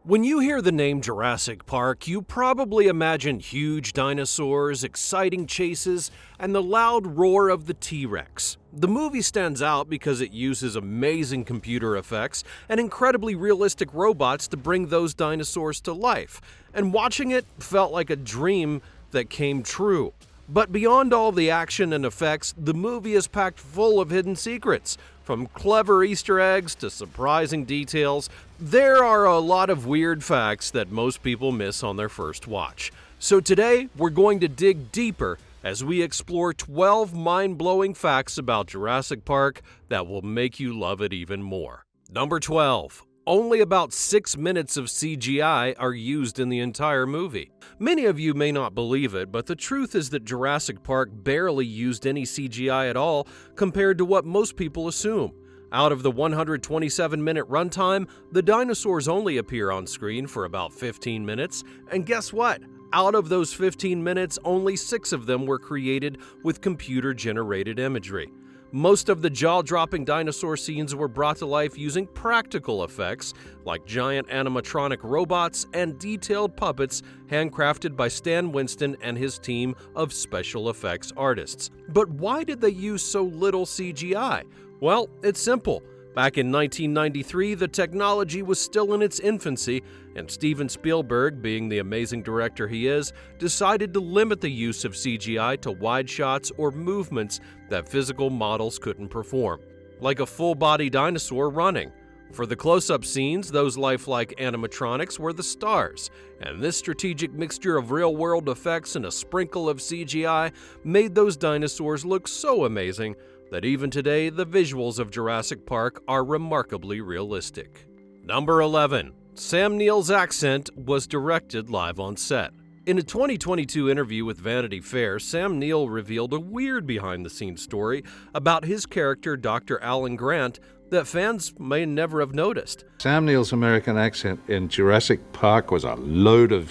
When you hear the name Jurassic Park, you probably imagine huge dinosaurs, exciting chases, and the loud roar of the T-Rex. The movie stands out because it uses amazing computer effects and incredibly realistic robots to bring those dinosaurs to life, and watching it felt like a dream that came true. But beyond all the action and effects, the movie is packed full of hidden secrets. From clever Easter eggs to surprising details, there are a lot of weird facts that most people miss on their first watch. So today, we're going to dig deeper as we explore 12 mind-blowing facts about Jurassic Park that will make you love it even more. Number 12. Only about 6 minutes of CGI are used in the entire movie. Many of you may not believe it, but the truth is that Jurassic Park barely used any CGI at all compared to what most people assume. Out of the 127-minute runtime, the dinosaurs only appear on screen for about 15 minutes, and guess what? Out of those 15 minutes, only 6 of them were created with computer-generated imagery. Most of the jaw-dropping dinosaur scenes were brought to life using practical effects like giant animatronic robots and detailed puppets handcrafted by Stan Winston and his team of special effects artists. But why did they use so little CGI? Well, it's simple. Back in 1993, the technology was still in its infancy, and Steven Spielberg, being the amazing director he is, decided to limit the use of CGI to wide shots or movements that physical models couldn't perform, like a full-body dinosaur running. For the close-up scenes, those lifelike animatronics were the stars, and this strategic mixture of real-world effects and a sprinkle of CGI made those dinosaurs look so amazing that even today, the visuals of Jurassic Park are remarkably realistic. Number 11. Sam Neill's accent was directed live on set. In a 2022 interview with Vanity Fair, Sam Neill revealed a weird behind-the-scenes story about his character, Dr. Alan Grant, that fans may never have noticed. Sam Neill's American accent in Jurassic Park was a load of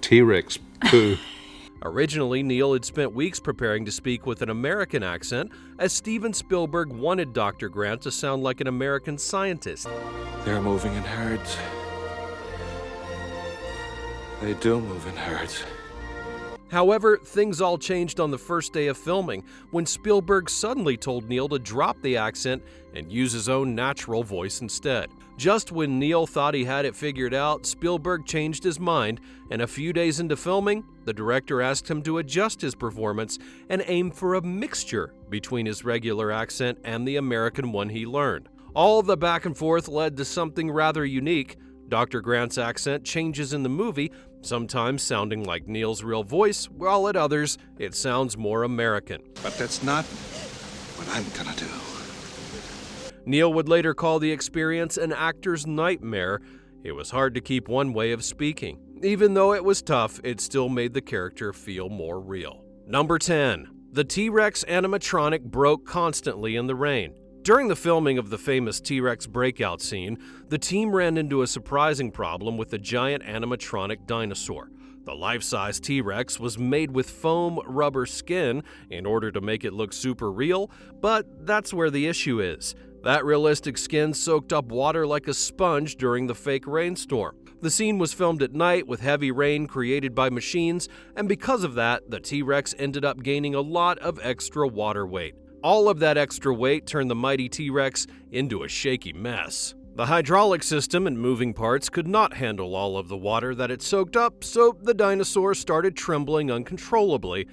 T-Rex poo. Originally, Neill had spent weeks preparing to speak with an American accent, as Steven Spielberg wanted Dr. Grant to sound like an American scientist. They're moving in herds. They do move in herds. However, things all changed on the first day of filming when Spielberg suddenly told Neill to drop the accent and use his own natural voice instead. Just when Neill thought he had it figured out, Spielberg changed his mind, and a few days into filming, the director asked him to adjust his performance and aim for a mixture between his regular accent and the American one he learned. All the back and forth led to something rather unique. Dr. Grant's accent changes in the movie, sometimes sounding like Neill's real voice, while at others, it sounds more American. But that's not what I'm gonna do. Neill would later call the experience an actor's nightmare. It was hard to keep one way of speaking. Even though it was tough, it still made the character feel more real. Number 10. The T-Rex animatronic broke constantly in the rain. During the filming of the famous T-Rex breakout scene, the team ran into a surprising problem with the giant animatronic dinosaur. The life-size T-Rex was made with foam rubber skin in order to make it look super real, but that's where the issue is. That realistic skin soaked up water like a sponge during the fake rainstorm. The scene was filmed at night with heavy rain created by machines, and because of that, the T-Rex ended up gaining a lot of extra water weight. All of that extra weight turned the mighty T-Rex into a shaky mess. The hydraulic system and moving parts could not handle all of the water that it soaked up, so the dinosaur started trembling uncontrollably.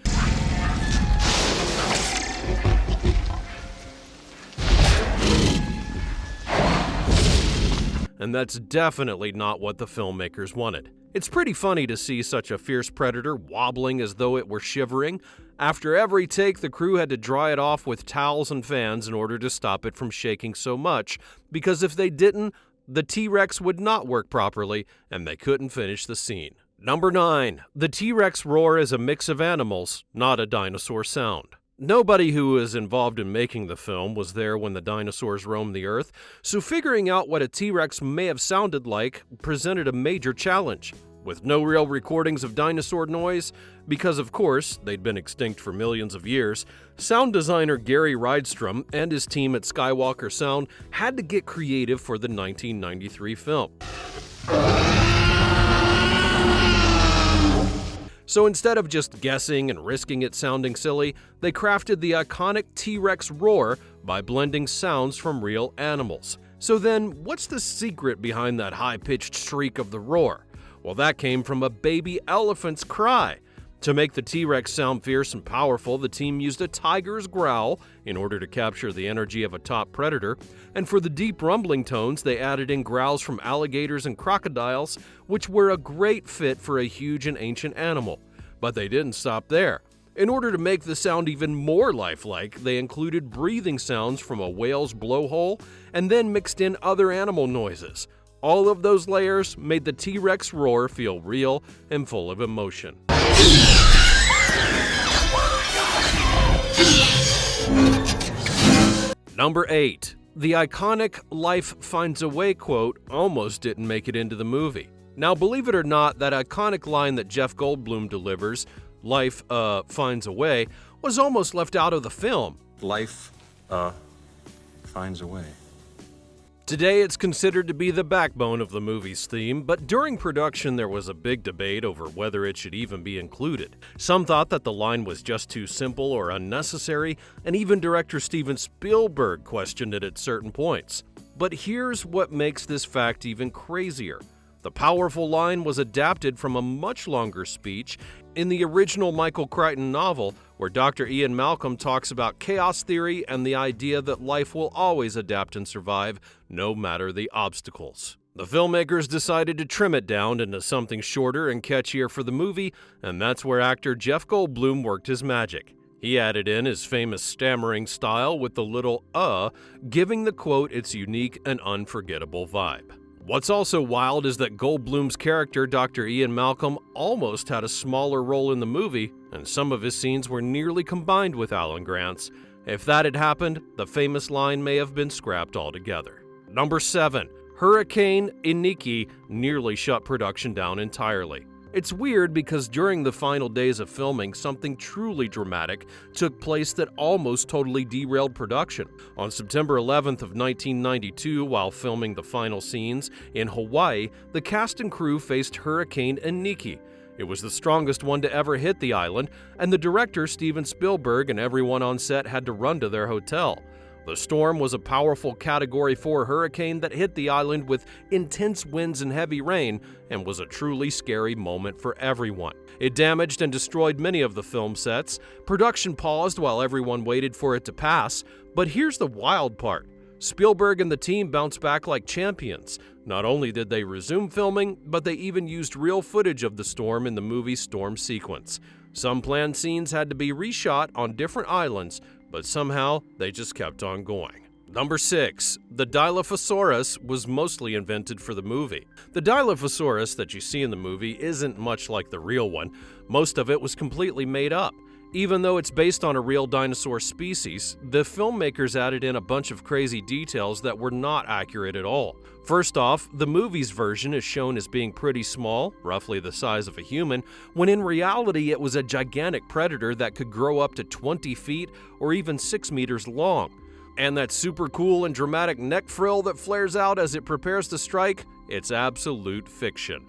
And that's definitely not what the filmmakers wanted. It's pretty funny to see such a fierce predator wobbling as though it were shivering. After every take, the crew had to dry it off with towels and fans in order to stop it from shaking so much, because if they didn't, the T-Rex would not work properly and they couldn't finish the scene. Number 9. The T-Rex roar is a mix of animals, not a dinosaur sound. Nobody who was involved in making the film was there when the dinosaurs roamed the earth, so figuring out what a T-Rex may have sounded like presented a major challenge. With no real recordings of dinosaur noise, because of course they'd been extinct for millions of years, sound designer Gary Rydstrom and his team at Skywalker Sound had to get creative for the 1993 film. So instead of just guessing and risking it sounding silly, they crafted the iconic T-Rex roar by blending sounds from real animals. So then, what's the secret behind that high-pitched shriek of the roar? Well, that came from a baby elephant's cry. To make the T-Rex sound fierce and powerful, the team used a tiger's growl in order to capture the energy of a top predator, and for the deep rumbling tones, they added in growls from alligators and crocodiles, which were a great fit for a huge and ancient animal. But they didn't stop there. In order to make the sound even more lifelike, they included breathing sounds from a whale's blowhole and then mixed in other animal noises. All of those layers made the T-Rex roar feel real and full of emotion. Number 8. The iconic "Life finds a way" quote almost didn't make it into the movie. Now, believe it or not, that iconic line that Jeff Goldblum delivers, "Life, finds a way," was almost left out of the film. Life, finds a way. Today, it's considered to be the backbone of the movie's theme, but during production there was a big debate over whether it should even be included. Some thought that the line was just too simple or unnecessary, and even director Steven Spielberg questioned it at certain points. But here's what makes this fact even crazier. The powerful line was adapted from a much longer speech in the original Michael Crichton novel, where Dr. Ian Malcolm talks about chaos theory and the idea that life will always adapt and survive, no matter the obstacles. The filmmakers decided to trim it down into something shorter and catchier for the movie, and that's where actor Jeff Goldblum worked his magic. He added in his famous stammering style with the little giving the quote its unique and unforgettable vibe. What's also wild is that Goldblum's character, Dr. Ian Malcolm, almost had a smaller role in the movie, and some of his scenes were nearly combined with Alan Grant's. If that had happened, the famous line may have been scrapped altogether. Number 7. Hurricane Iniki nearly shut production down entirely. It's weird because during the final days of filming, something truly dramatic took place that almost totally derailed production. On September 11th of 1992, while filming the final scenes in Hawaii, the cast and crew faced Hurricane Iniki. It was the strongest one to ever hit the island, and the director, Steven Spielberg, and everyone on set had to run to their hotel. The storm was a powerful Category 4 hurricane that hit the island with intense winds and heavy rain, and was a truly scary moment for everyone. It damaged and destroyed many of the film sets. Production paused while everyone waited for it to pass. But here's the wild part. Spielberg and the team bounced back like champions. Not only did they resume filming, but they even used real footage of the storm in the movie's storm sequence. Some planned scenes had to be reshot on different islands, but somehow they just kept on going. Number 6. The Dilophosaurus was mostly invented for the movie. The Dilophosaurus that you see in the movie isn't much like the real one. Most of it was completely made up. Even though it's based on a real dinosaur species, the filmmakers added in a bunch of crazy details that were not accurate at all. First off, the movie's version is shown as being pretty small, roughly the size of a human, when in reality it was a gigantic predator that could grow up to 20 feet or even 6 meters long. And that super cool and dramatic neck frill that flares out as it prepares to strike, it's absolute fiction.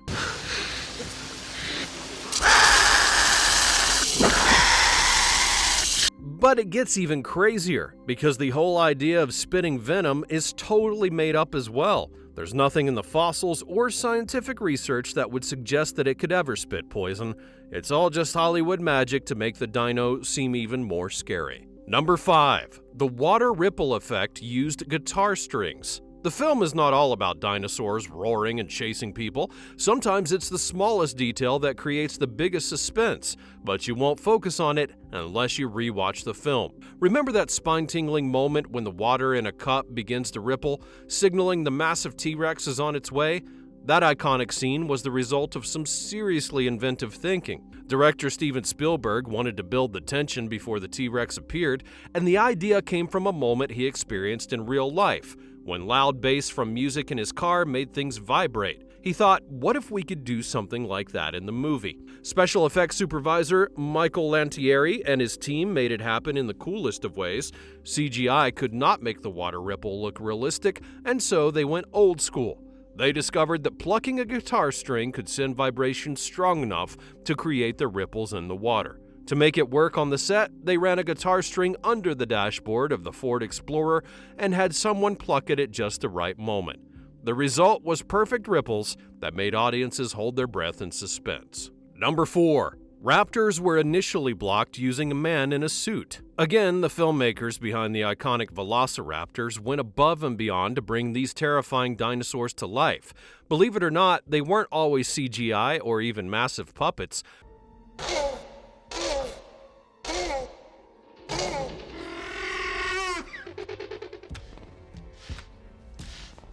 But it gets even crazier, because the whole idea of spitting venom is totally made up as well. There's nothing in the fossils or scientific research that would suggest that it could ever spit poison. It's all just Hollywood magic to make the dino seem even more scary. Number 5. The water ripple effect used guitar strings. The film is not all about dinosaurs roaring and chasing people. Sometimes it's the smallest detail that creates the biggest suspense, but you won't focus on it unless you rewatch the film. Remember that spine-tingling moment when the water in a cup begins to ripple, signaling the massive T-Rex is on its way? That iconic scene was the result of some seriously inventive thinking. Director Steven Spielberg wanted to build the tension before the T-Rex appeared, and the idea came from a moment he experienced in real life, when loud bass from music in his car made things vibrate. He thought, what if we could do something like that in the movie? Special effects supervisor Michael Lantieri and his team made it happen in the coolest of ways. CGI could not make the water ripple look realistic, and so they went old school. They discovered that plucking a guitar string could send vibrations strong enough to create the ripples in the water. To make it work on the set, they ran a guitar string under the dashboard of the Ford Explorer and had someone pluck it at just the right moment. The result was perfect ripples that made audiences hold their breath in suspense. Number 4. Raptors were initially blocked using a man in a suit. Again, the filmmakers behind the iconic Velociraptors went above and beyond to bring these terrifying dinosaurs to life. Believe it or not, they weren't always CGI or even massive puppets.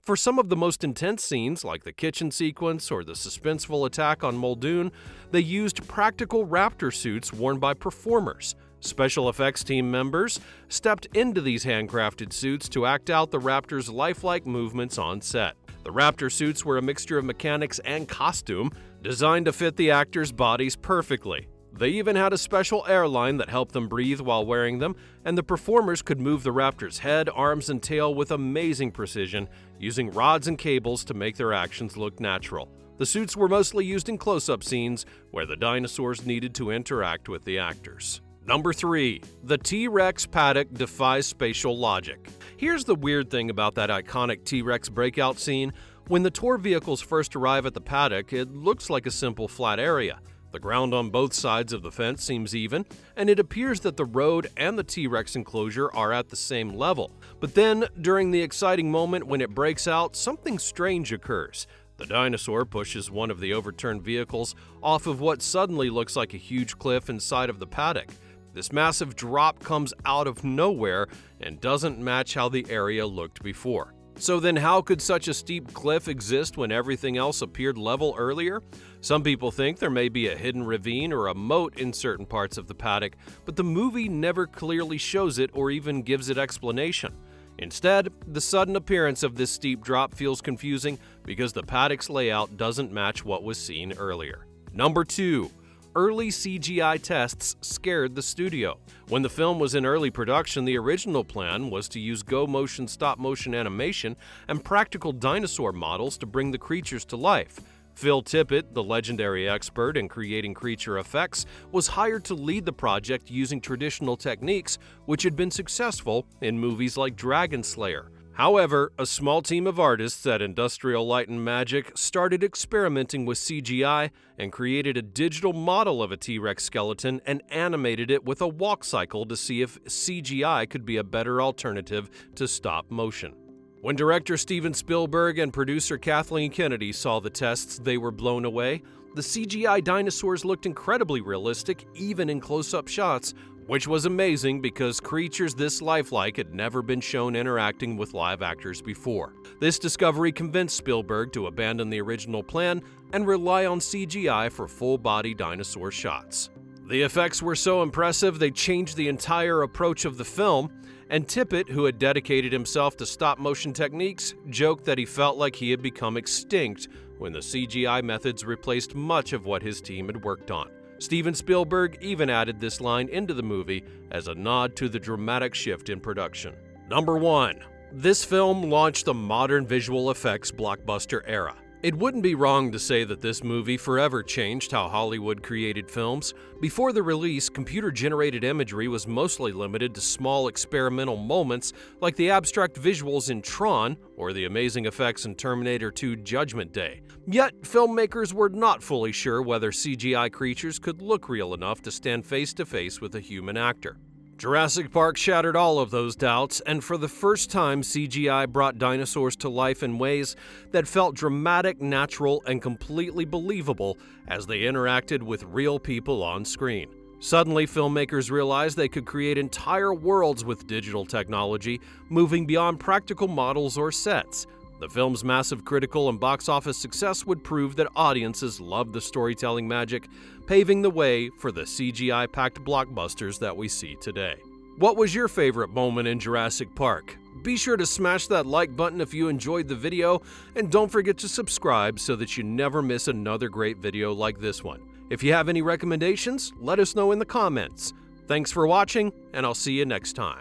For some of the most intense scenes, like the kitchen sequence or the suspenseful attack on Muldoon, they used practical raptor suits worn by performers. Special effects team members stepped into these handcrafted suits to act out the raptors' lifelike movements on set. The raptor suits were a mixture of mechanics and costume, designed to fit the actors' bodies perfectly. They even had a special airline that helped them breathe while wearing them, and the performers could move the raptor's head, arms, and tail with amazing precision, using rods and cables to make their actions look natural. The suits were mostly used in close-up scenes where the dinosaurs needed to interact with the actors. Number 3. The T-Rex Paddock defies spatial logic. Here's the weird thing about that iconic T-Rex breakout scene. When the tour vehicles first arrive at the paddock, it looks like a simple flat area. The ground on both sides of the fence seems even, and it appears that the road and the T-Rex enclosure are at the same level. But then, during the exciting moment when it breaks out, something strange occurs. The dinosaur pushes one of the overturned vehicles off of what suddenly looks like a huge cliff inside of the paddock. This massive drop comes out of nowhere and doesn't match how the area looked before. So then how could such a steep cliff exist when everything else appeared level earlier? Some people think there may be a hidden ravine or a moat in certain parts of the paddock, but the movie never clearly shows it or even gives it explanation. Instead, the sudden appearance of this steep drop feels confusing because the paddock's layout doesn't match what was seen earlier. Number 2. Early CGI tests scared the studio. When the film was in early production, the original plan was to use go-motion stop-motion animation and practical dinosaur models to bring the creatures to life. Phil Tippett, the legendary expert in creating creature effects, was hired to lead the project using traditional techniques, which had been successful in movies like Dragon Slayer. However, a small team of artists at Industrial Light and Magic started experimenting with CGI and created a digital model of a T-Rex skeleton and animated it with a walk cycle to see if CGI could be a better alternative to stop motion. When director Steven Spielberg and producer Kathleen Kennedy saw the tests, they were blown away. The CGI dinosaurs looked incredibly realistic, even in close-up shots, which was amazing because creatures this lifelike had never been shown interacting with live actors before. This discovery convinced Spielberg to abandon the original plan and rely on CGI for full-body dinosaur shots. The effects were so impressive they changed the entire approach of the film, and Tippett, who had dedicated himself to stop-motion techniques, joked that he felt like he had become extinct when the CGI methods replaced much of what his team had worked on. Steven Spielberg even added this line into the movie as a nod to the dramatic shift in production. Number 1. This film launched the modern visual effects blockbuster era. It wouldn't be wrong to say that this movie forever changed how Hollywood created films. Before the release, computer-generated imagery was mostly limited to small experimental moments like the abstract visuals in Tron or the amazing effects in Terminator 2: Judgment Day. Yet, filmmakers were not fully sure whether CGI creatures could look real enough to stand face-to-face with a human actor. Jurassic Park shattered all of those doubts, and for the first time, CGI brought dinosaurs to life in ways that felt dramatic, natural, and completely believable as they interacted with real people on screen. Suddenly, filmmakers realized they could create entire worlds with digital technology, moving beyond practical models or sets. The film's massive critical and box office success would prove that audiences loved the storytelling magic, paving the way for the CGI-packed blockbusters that we see today. What was your favorite moment in Jurassic Park? Be sure to smash that like button if you enjoyed the video, and don't forget to subscribe so that you never miss another great video like this one. If you have any recommendations, let us know in the comments. Thanks for watching, and I'll see you next time.